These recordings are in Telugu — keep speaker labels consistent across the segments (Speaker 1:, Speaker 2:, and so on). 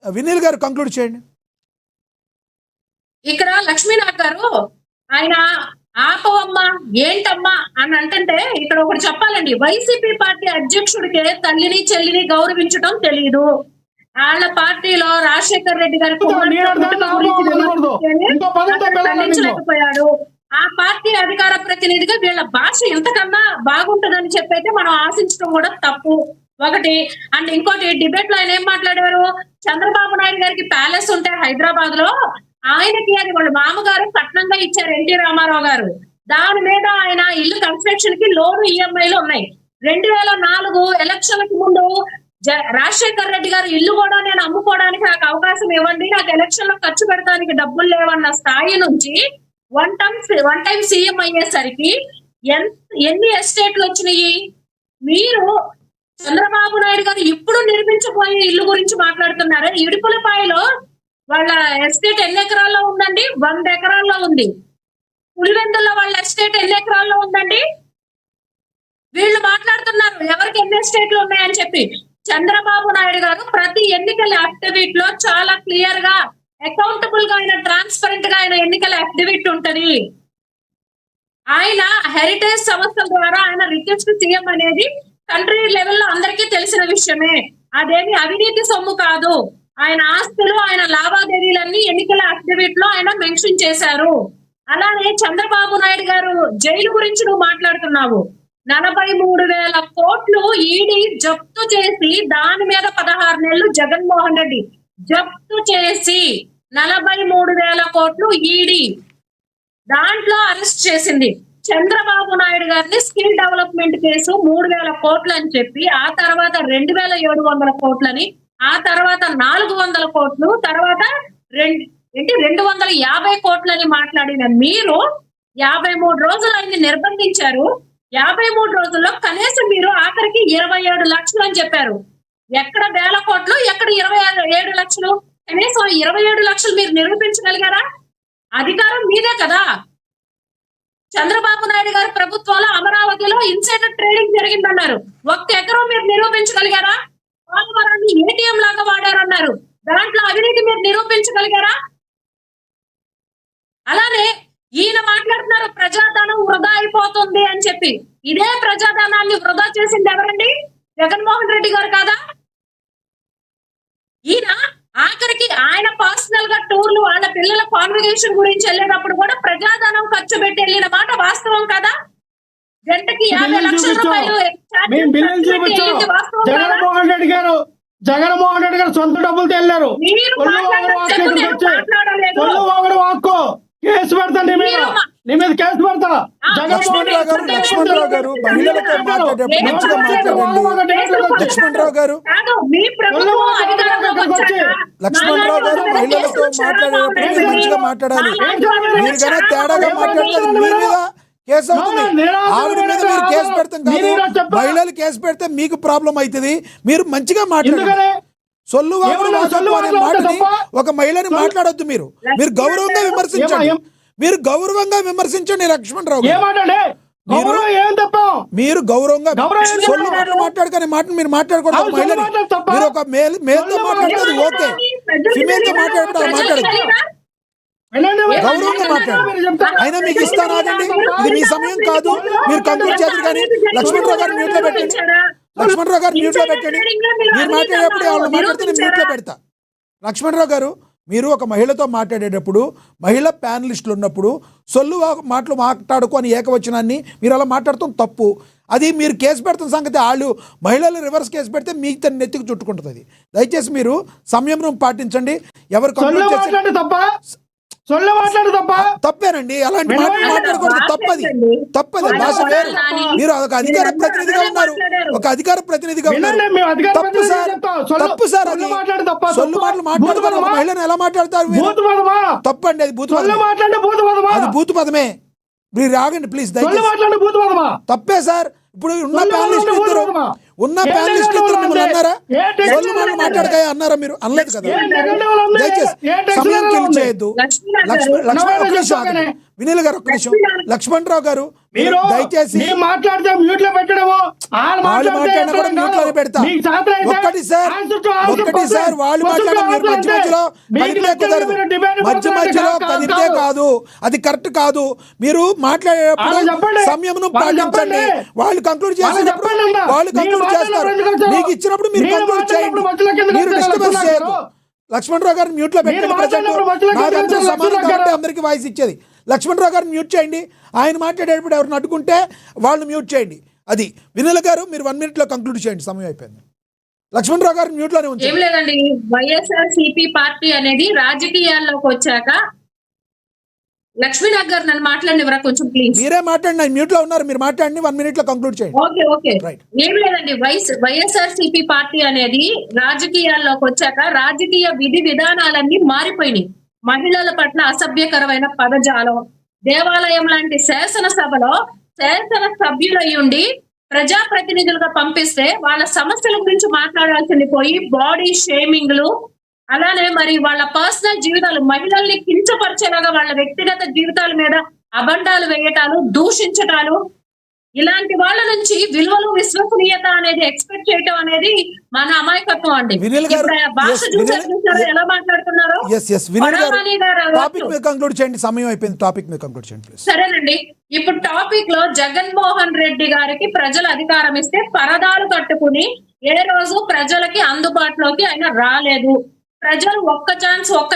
Speaker 1: వినీల్ గారు కంక్లూడ్ చేయండి.
Speaker 2: ఇక్కడ లక్ష్మీనాథ్ గారు ఆయన ఆపవమ్మా ఏంటమ్మా అని అంటుంటే ఇక్కడ ఒకటి చెప్పాలండి. వైసీపీ పార్టీ అధ్యక్షుడికే తల్లిని చెల్లిని గౌరవించడం తెలియదు. వాళ్ళ పార్టీలో రాజశేఖర్ రెడ్డి గారి ఖండించలేకపోయాడు. ఆ పార్టీ అధికార ప్రతినిధిగా వీళ్ళ భాష ఎంతకన్నా బాగుంటుందని చెప్పైతే మనం ఆశించడం కూడా తప్పు ఒకటి. అండ్ ఇంకోటి, డిబేట్ లో ఆయన ఏం మాట్లాడారు, చంద్రబాబు నాయుడు గారికి ప్యాలెస్ ఉంటే హైదరాబాద్ లో ఆయనకి అది వాళ్ళ మామగారు కట్నంగా ఇచ్చారు ఎన్టీ రామారావు గారు. దాని మీద ఆయన ఇల్లు కన్స్ట్రక్షన్ కి లోన్ ఈఎంఐలు ఉన్నాయి. 2004 ఎలక్షన్లకు ముందు రాజశేఖర్ రెడ్డి గారు ఇల్లు కూడా నేను అమ్ముకోవడానికి నాకు అవకాశం ఇవ్వండి, నాకు ఎలక్షన్ లో ఖర్చు పెడతానికి డబ్బులు లేవన్న స్థాయి నుంచి వన్ టైం సీఎం అయ్యేసరికి ఎన్ని ఎస్టేట్లు వచ్చినాయి. మీరు చంద్రబాబు నాయుడు గారు ఇప్పుడు నిర్మించబోయే ఇల్లు గురించి మాట్లాడుతున్నారు. ఇడుపులపాయలో వాళ్ళ ఎస్టేట్ ఎన్ని ఎకరాల్లో ఉందండి? 100 ఎకరాల్లో ఉంది. పులివెందుల్లో వాళ్ళ ఎస్టేట్ ఎన్ని ఎకరాల్లో ఉందండి? వీళ్ళు మాట్లాడుతున్నారు ఎవరికి ఎన్ని ఎస్టేట్లు ఉన్నాయని చెప్పి. చంద్రబాబు నాయుడు గారు ప్రతి ఎన్నికల యాక్టివిటీ లో చాలా క్లియర్ గా అకౌంటబుల్ గా ఆయన ట్రాన్స్పరెంట్ గా ఆయన ఎన్నికల యాక్టివిటీ ఉంటది. ఆయన హెరిటేజ్ సంస్థల ద్వారా ఆయన రిచెస్ట్ సీఎం అనేది కంట్రీ లెవెల్లో అందరికీ తెలిసిన విషయమే. అదేమి అవినీతి సొమ్ము కాదు. ఆయన ఆస్తులు ఆయన లావాదేవీలన్నీ ఎన్నికల యాక్టివిటీలో ఆయన మెన్షన్ చేశారు. అలానే చంద్రబాబు నాయుడు గారు జైలు గురించి నువ్వు మాట్లాడుతున్నావు. 43,000 కోట్లు ఈడీ జప్తు చేసి దాని మీద 16 నెలలు జగన్మోహన్ రెడ్డి జప్తు చేసి 43,000 కోట్లు ఈడీ దాంట్లో అరెస్ట్ చేసింది. చంద్రబాబు నాయుడు గారిని స్కిల్ డెవలప్మెంట్ కేసు 3,000 కోట్లు అని చెప్పి, ఆ తర్వాత 2,700 కోట్లని, ఆ తర్వాత 400 కోట్లు, తర్వాత 250 కోట్లని మాట్లాడిన మీరు 53 రోజులు ఆయన్ని నిర్బంధించారు. 53 రోజుల్లో కనీసం మీరు ఆఖరికి 27 లక్షలు అని చెప్పారు. ఎక్కడ 1,000 కోట్లు, ఎక్కడ 27 లక్షలు? కనీసం 27 లక్షలు మీరు నిరూపించగలిగారా? అధికారం మీదే కదా. చంద్రబాబు నాయుడు గారి ప్రభుత్వంలో అమరావతిలో ఇన్సైడర్ ట్రేడింగ్ జరిగిందన్నారు. 1 ఎకరం మీరు నిరూపించగలిగారా? పోలవరాన్ని ఏటీఎం లాగా వాడారన్నారు. దాంట్లో అవినీతి మీరు నిరూపించగలిగారా? అలానే ఈయన మాట్లాడుతున్నారు ప్రజాధనం వృధా అయిపోతుంది అని చెప్పి. ఇదే ప్రజాధనాన్ని వృధా చేసింది ఎవరండి? జగన్మోహన్ రెడ్డి గారు కాదా? ఈయన ఆఖరికి ఆయన పర్సనల్ గా టూర్లు వాళ్ళ పిల్లల కాన్వకేషన్ గురించి వెళ్ళేటప్పుడు కూడా ప్రజాధనం ఖర్చు పెట్టి వెళ్ళిన మాట వాస్తవం కదా. గంటకి 50 లక్షల రూపాయలు
Speaker 3: జగన్మోహన్ రెడ్డి గారు సొంత డబ్బులతో వెళ్ళారు. కేసు పెడతా, నీ మీద కేసు పెడతా.
Speaker 1: లక్ష్మణరావు గారు మహిళలతో మాట్లాడేటప్పుడు మంచిగా మాట్లాడండి. లక్ష్మణరావు గారు మహిళలతో మాట్లాడేటప్పుడు మంచిగా మాట్లాడాలి. మీరు కన్నా తేడాగా మాట్లాడితే మీ మీద కేసు అవుతుంది. ఆవిడ మీద మీరు కేసు పెడతాం కాదు, మహిళలు కేసు పెడితే మీకు ప్రాబ్లం అవుతుంది. మీరు మంచిగా మాట్లాడాలి. సొల్లు మాటని ఒక మహిళని మాట్లాడొద్దు. మీరు గౌరవంగా విమర్శించండి. మీరు గౌరవంగా విమర్శించండి లక్ష్మణరావు గారు. మీరు గౌరవంగా సొల్లు మాటలు మాట్లాడుకునే మాటను మీరు మాట్లాడకూడదు. మహిళని మీరు ఒక మేల్తో మాట్లాడుతుంది ఓకే, ఫిమేల్ తో మాట్లాడేటప్పుడు అలా మాట్లాడదు. గౌరవంగా మాట్లాడు. అయినా మీకు ఇస్తాను ఆగండి, ఇది మీ సమయం కాదు. మీరు కంక్లూడ్ చేద్దరు. కానీ లక్ష్మణరావు గారు మ్యూట్ లో పెట్టండి. లక్ష్మణరావు గారు మ్యూట్ లో పెట్టండి. మీరు మాట్లాడేటప్పుడు వాళ్ళు మాట్లాడితే నేను మ్యూట్ లో పెడతా. లక్ష్మణరావు గారు, మీరు ఒక మహిళతో మాట్లాడేటప్పుడు మహిళా ప్యానలిస్టులు ఉన్నప్పుడు సొల్లు మాటలు మాట్లాడుకో అని ఏకవచనాన్ని మీరు అలా మాట్లాడటం తప్పు. అది మీరు కేసు పెడుతున్న సంగతి. వాళ్ళు మహిళలు రివర్స్ కేసు పెడితే మీకు తన నెత్తికి చుట్టుకుంటుంది. దయచేసి మీరు సంయమనం పాటించండి. ఎవరు తప్పేనండి, అలాంటి మాటలు మాట్లాడకూడదు. తప్పది భాష వేరు. మీరు ఒక అధికార ప్రతినిధిగా ఉన్నారు, తప్పు సార్. అది సొల్లు మాటలు మాట్లాడుతారు. ఒక మహిళను ఎలా మాట్లాడతారు? తప్పండి, అది బూతు పదమే. మీరు ఆగండి ప్లీజ్, తప్పే సార్. ఇప్పుడు ఉన్న ప్యానలిస్ట్ ఇద్దరు మిమ్మల్ని అన్నారా? సొల్లు మాటలు మాట్లాడకాయ అన్నారా? మీరు అనలేదు కదా. దయచేసి సమయం కిల్ చేయొద్దు. వినీల్ గారు ఒక్క నిమిషం. లక్ష్మణరావు గారు
Speaker 3: మీరు
Speaker 1: దయచేసి
Speaker 3: మీరు మాట్లాడితే మ్యూట్ లో పెట్టడము
Speaker 1: వాళ్ళు మాట్లాడినా కూడా మ్యూట్ లోనే పెడతా. ఒక్కటి సార్ వాళ్ళు మాట్లాడిన మీరు మధ్య మధ్యలో కదిపితే కుదరదు. మధ్యలో కదిపితే కాదు, అది కరెక్ట్ కాదు. మీరు మాట్లాడేటప్పుడు సంయమనం పాటించండి. వాళ్ళు కంక్లూడ్ చేసేటప్పుడు వాళ్ళు కంక్లూడ్ చేస్తారు. మీకు ఇచ్చినప్పుడు మీరు కంక్లూడ్ చేయండి. మీరు డిస్టర్బెన్స్ చేయొద్దు. లక్ష్మణరావు గారిని మ్యూట్ లో పెట్టండి. నాకందరూ సమానం కాబట్టి అందరికీ వాయిస్ ఇచ్చేది. లక్ష్మణరావు గారిని మ్యూట్ చేయండి. ఆయన మాట్లాడేటప్పుడు ఎవరిని అడ్డుకుంటే వాళ్ళు మ్యూట్ చేయండి. అది వినీల గారు మీరు 1 minute లో కంక్లూడ్ చేయండి. సమయం అయిపోయింది. లక్ష్మణరావు గారు మ్యూట్ లోనే
Speaker 2: ఏం
Speaker 1: ఉంచండి.
Speaker 2: లేదండి, వైఎస్ఆర్సీపీ పార్టీ అనేది రాజకీయాల్లోకి వచ్చాక లక్ష్మీనాథ్ గారు నన్ను మాట్లాడినవరా కొంచెం ప్లీజ్.
Speaker 1: మీరే మాట్లాడండి. ఆయన మ్యూట్ లో ఉన్నారు, మీరు మాట్లాడండి. 1 minute లో కంక్లూడ్ చేయండి.
Speaker 2: Okay
Speaker 1: right.
Speaker 2: ఏం లేదండి, వైఎస్ఆర్సీపీ పార్టీ అనేది రాజకీయాల్లోకి వచ్చాక రాజకీయ విధి విధానాలన్నీ మారిపోయినాయి. మహిళల పట్ల అసభ్యకరమైన పదజాలం, దేవాలయం లాంటి శాసనసభలో శాసన సభ్యులయ్యుండి ప్రజాప్రతినిధులుగా పంపిస్తే వాళ్ళ సమస్యల గురించి మాట్లాడాల్సింది పోయి బాడీ షేమింగ్లు, అలానే మరి వాళ్ళ పర్సనల్ జీవితాలు, మహిళల్ని కించపరిచేలాగా వాళ్ళ వ్యక్తిగత జీవితాల మీద అబండాలు వేయటాలు, దూషించటాలు, ఇలాంటి వాళ్ళ నుంచి విలువలు విశ్వసనీయత అనేది ఎక్స్పెక్ట్ చేయటం అనేది మన అమాయకత్వం అండి.
Speaker 1: వినీల్ గారు,
Speaker 2: ఇప్పుడు ఆ భాష
Speaker 1: yes,
Speaker 2: చూసారు
Speaker 1: వినీల్-
Speaker 2: ఎలా మాట్లాడుతున్నారో.
Speaker 1: ఎస్ వినీల్ గారు
Speaker 2: వరవాణి గారు
Speaker 1: టాపిక్ మీద కంక్లూడ్ చేయండి. సమయం అయిపోయింది. టాపిక్ మీద కంక్లూడ్ చేయండి ప్లీజ్.
Speaker 2: సరేనండి, ఇప్పుడు టాపిక్ లో జగన్మోహన్ రెడ్డి గారికి ప్రజలు అధికారం ఇస్తే పరదాలు కట్టుకుని ఏ రోజు ప్రజలకి అందుబాటులోకి ఆయన రాలేదు. ప్రజలు ఒక్క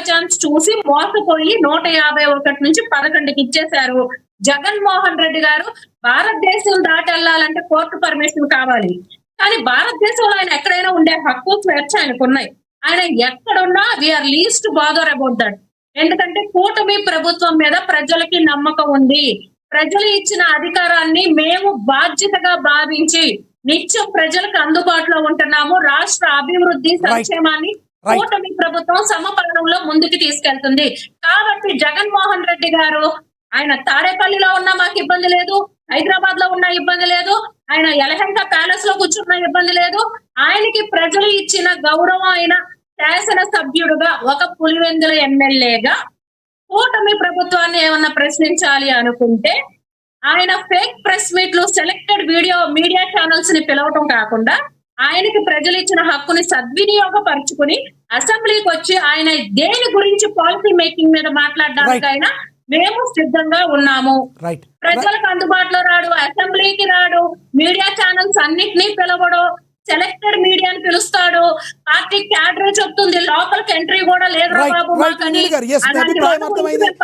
Speaker 2: ఛాన్స్ చూసి మోసపోయి 151 నుంచి 11కి ఇచ్చేశారు. జగన్మోహన్ రెడ్డి గారు భారతదేశం దాటి వెళ్ళాలంటే కోర్టు పర్మిషన్ కావాలి, కానీ భారతదేశంలో ఆయన ఎక్కడైనా ఉండే హక్కు స్వేచ్ఛ ఆయనకు ఉన్నాయి. ఆయన ఎక్కడున్నా we are least bother about that. ఎందుకంటే కూటమి ప్రభుత్వం మీద ప్రజలకి నమ్మకం ఉంది. ప్రజలు ఇచ్చిన అధికారాన్ని మేము బాధ్యతగా భావించి నిత్యం ప్రజలకు అందుబాటులో ఉంటున్నాము. రాష్ట్ర అభివృద్ధి సంక్షేమాన్ని కూటమి ప్రభుత్వం సమపాలనలో ముందుకు తీసుకెళ్తుంది. కాబట్టి జగన్మోహన్ రెడ్డి గారు ఆయన తాడేపల్లిలో ఉన్నా మాకు ఇబ్బంది లేదు, హైదరాబాద్ లో ఉన్న ఇబ్బంది లేదు, ఆయన యలహంక ప్యాలెస్ లో కూర్చున్న ఇబ్బంది లేదు. ఆయనకి ప్రజలు ఇచ్చిన గౌరవం అయిన శాసన సభ్యుడుగా, ఒక పులివెందుల ఎమ్మెల్యేగా కూటమి ప్రభుత్వాన్ని ఏమన్నా ప్రశ్నించాలి అనుకుంటే ఆయన ఫేక్ ప్రెస్ మీట్లు, సెలెక్టెడ్ మీడియా ఛానల్స్ ని పిలవటం కాకుండా ఆయనకి ప్రజలు ఇచ్చిన హక్కుని సద్వినియోగపరుచుకుని అసెంబ్లీకి వచ్చి ఆయన దేని గురించి పాలసీ మేకింగ్ మీద మాట్లాడడానికైనా మేము సిద్ధంగా ఉన్నాము. ప్రజలకు అందుబాటులో రాడు, అసెంబ్లీకి రాడు, మీడియా ఛానల్స్ అన్నిటినీ పిలవడు, సెలెక్టెడ్ మీడియాని పిలుస్తాడు, పార్టీ క్యాడర్ చెప్తుంది లోపలికి ఎంట్రీ కూడా లేదు బాబు మాకని.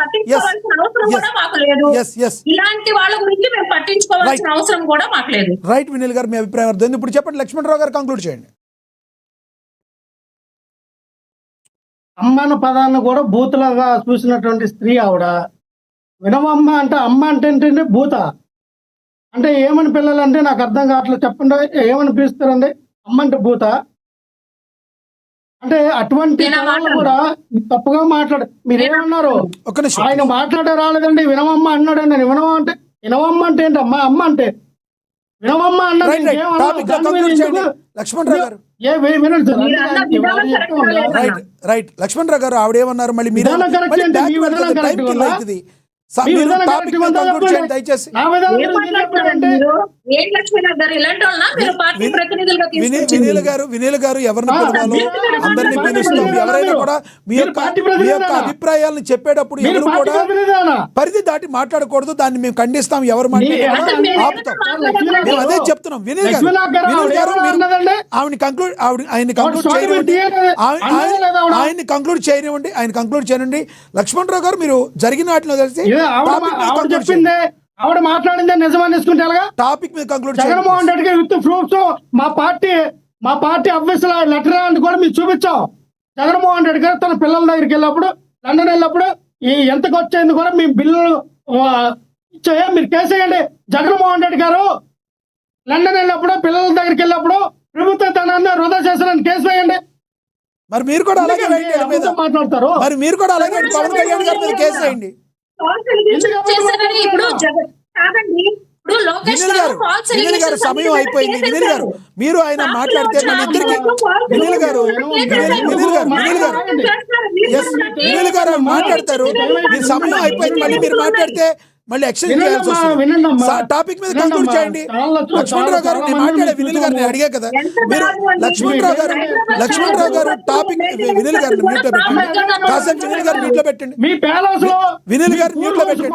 Speaker 2: పట్టించుకోవాల్సిన అవసరం కూడా మాకు లేదు. ఇలాంటి వాళ్ళ గురించి మేము పట్టించుకోవాల్సిన అవసరం కూడా మాకు లేదు.
Speaker 1: రైట్ వినీల్ గారు, మీ అభిప్రాయం అర్థం. ఇప్పుడు చెప్పండి లక్ష్మణరావు గారు, కంక్లూడ్ చేయండి.
Speaker 3: అమ్మన్న పదాన్ని కూడా బూతులాగా చూసినటువంటి స్త్రీ ఆవిడ. వినవమ్మ అంటే అమ్మ అంటే ఏంటంటే భూత అంటే ఏమని పిల్లలంటే నాకు అర్థం కావట్లేదు. చెప్పండి, ఏమని పిలుస్తారండి? అమ్మ అంటే భూత అంటే అటువంటి కూడా తప్పుగా మాట్లాడు. మీరేమన్నారు? ఆయన మాట్లాడే రాలేదండి, వినవమ్మ అన్నాడండి. వినవమ్మ అంటే ఏంటి? అమ్మ అంటే వినవమ్మ అన్నాడు.
Speaker 1: లక్ష్మణరావు గారు, రైట్ లక్ష్మణరావు గారు ఆవిడేమన్నారు? మళ్ళీ మీరు దయచేసి వినీల్ గారు ఎవరిని పిలవాలో అందరినీ పిలుస్తాం. ఎవరైనా కూడా మీ యొక్క అభిప్రాయాలను చెప్పేటప్పుడు ఎవరు కూడా పరిధి దాటి మాట్లాడకూడదు. దాన్ని మేము ఖండిస్తాం. ఎవరు మాట్లాడారు ఆపుతాం. మేము అదే చెప్తున్నాం. వినీల్ గారు ఆయన కంక్లూడ్ చేయనివ్వండి. లక్ష్మణరావు గారు, మీరు జరిగిన వాటిలో తెలిసి
Speaker 3: చెప్పింది ఆవిడ మాట్లాడిందే నిజమని తీసుకుంటే
Speaker 1: టాపిక్ మీద కంక్లూడ్.
Speaker 3: జగన్మోహన్ రెడ్డి గారు విత్ ప్రూఫ్స్ మా పార్టీ ఆఫీసులో లెటర్ అని కూడా మీరు చూపించాం. జగన్మోహన్ రెడ్డి గారు తన పిల్లల దగ్గరికి వెళ్ళినప్పుడు, లండన్ వెళ్ళినప్పుడు ఈ ఎంతకు వచ్చేందుకు కూడా మీ బిల్లులు మీరు కేసేయండి. జగన్మోహన్ రెడ్డి గారు లండన్ వెళ్ళినప్పుడు, పిల్లల దగ్గరికి వెళ్ళినప్పుడు ప్రభుత్వ ధనాన్ని వృధా చేశారని కేసు వేయండి.
Speaker 1: మరి మీరు కూడా అలాగే మాట్లాడతారు. మరి మీరు కూడా అలాగే పవన్ కళ్యాణ్ గారి మీద కేసు వేయండి. వినీల్ గారు సమయం అయిపోయింది. వినీల్ గారు, మీరు ఆయన మాట్లాడితే మన ఇద్దరికి వినీల్ గారు మాట్లాడతారు. మీ సమయం అయిపోయింది. మళ్ళీ మీరు మాట్లాడితే మళ్ళీ ఎక్స్చేంజ్
Speaker 3: వినండమ్మా,
Speaker 1: చేయాల్సి వస్తుంది.
Speaker 3: వినండమ్మా.
Speaker 1: టాపిక్ మీద
Speaker 3: వినండమ్మా.
Speaker 1: కంక్లూడ్ చేయండి. లక్ష్మణరావు గారు నేను మాట్లాడే వినిల్ గారిని అడిగా కదా మీరు. లక్ష్మణరావు గారు టాపిక్ వినిల్ గారిని మ్యూట్ లో పెట్టండి. కాసేపు వినిల్ గారు మ్యూట్ లో పెట్టండి.
Speaker 3: మీ ప్యాలెస్ లో
Speaker 1: వినిల్ గారు మ్యూట్ లో పెట్టండి.